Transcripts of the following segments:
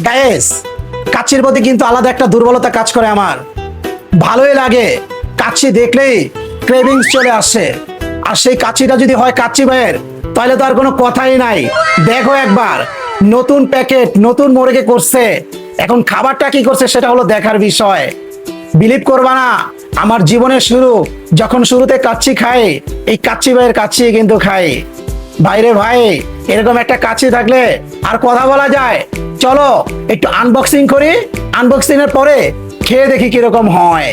Guys, কাচ্চির প্রতি কিন্তু আলাদা একটা দুর্বলতা কাজ করে আমার। ভালোই লাগে, কাচ্চি দেখলেই ক্রেভিংস চলে আসে। আর সেই কাচ্চিটা যদি হয় কাচ্চি ভাইয়ের, তাহলে তো আর কোনো কথাই নাই। দেখো একবার, নতুন প্যাকেট, নতুন মোড়কে করছে। এখন খাবারটা কি করছে সেটা হলো দেখার বিষয়। বিলিভ করবা না, আমার জীবনের শুরু যখন শুরুতে কাচ্চি খাই, এই কাচ্চি ভাইয়ের কাচ্চি কিন্তু খাই। ভাইরে ভাই, এরকম একটা কাচ্চি থাকলে আর কথা বলা যায়। চলো একটু আনবক্সিং করি, আনবক্সিং এর পরে খেয়ে দেখি কিরকম হয়।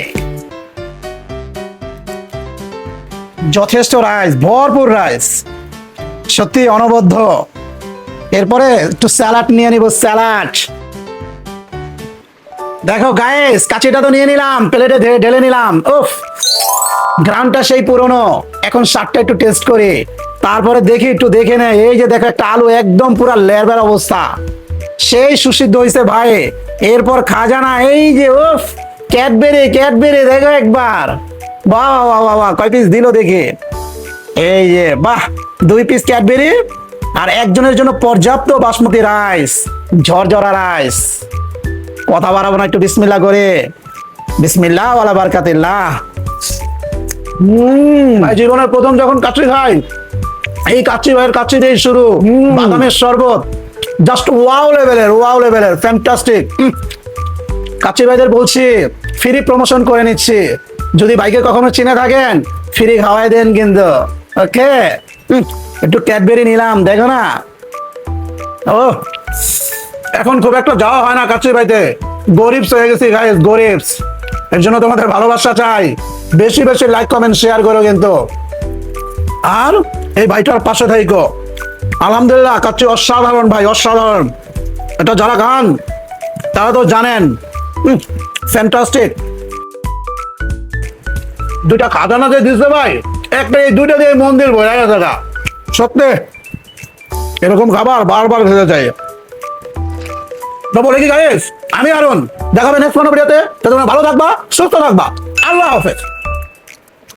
যথেষ্ট রাইস, ভরপুর রাইস, সত্যি অনবদ্য। এরপরে একটু স্যালাড নিয়ে নিব, স্যালাড। দেখো গাইস, কাচ্চিটা তো নিয়ে নিলাম, প্লেটে ঢেলে নিলাম। উফ, গ্রামটা সেই পুরনো। এখন স্বাদটা একটু টেস্ট করি, তারপরে দেখি, একটু দেখে নেই। এই যে দেখো, একটা আলু একদম পুরা লেয়ার অবস্থা, সেই সুসিদ্ধ হয়েছে ভাই। এরপর খাজানা, এই যে উফ, ক্যাডবেরি, ক্যাডবেরি দেখো একবার। বাহ বাহ বাহ বাহ, কয় পিস দিল দেখি। এই যে বাহ, 2 পিস ক্যাডবেরি আর একজনের জন্য পর্যাপ্ত বাসমতি রাইস, ঝরঝরা রাইস। কথা বাড়াবো না, একটু বিসমিল্লাহ করে। বিসমিল্লাহ ওয়ালা বারাকাতিল্লাহ। ভাই জীবনের প্রথম যখন কাচ্চি খাই, এই কাচ্চি ভাইয়ের কাচ্চি দিয়ে শুরু। বাদামের শরবত জাস্ট ওয়াও লেভেলের, ওয়াও লেভেলের, ফ্যান্টাস্টিক। কাচ্চি ভাইদের বলছি, ফ্রি প্রমোশন করে নিচ্ছি। যদি বাইকে কখনো চিনে থাকেন, ফ্রি খাওয়াই দেন কিন্তু। ওকে, একটু ক্যাডবেরি নিলাম, দেখো না। ও, এখন খুব একটা যাওয়া হয় না কাচ্চি ভাইতে, গরিবস হয়ে গেছি গাইস, গরিবস। এর জন্য তোমাদের ভালোবাসা চাই, বেশি বেশি লাইক কমেন্ট শেয়ার করো কিন্তু। আর এই ভাইটার পাশে থাইকো। আলহামদুলিল্লাহ, কাচ্চি অসাধারণ ভাই, অসাধারণ। এটা যারা খান তারা তো জানেন, ফ্যান্টাস্টিক। 2টা খাজানা দিয়ে দিচ্ছে ভাই, একটা এই 2টা দিয়ে মন্দির ভরে গেছে গা। সত্যি এরকম খাবার বারবার খেতে চাই। তো বলে কি গাইস, আমি আরুন, দেখাবে নেক্সট কোনো ভিডিওতে। তোমরা ভালো থাকবা, সুস্থ থাকবা। আল্লাহ হাফেজ।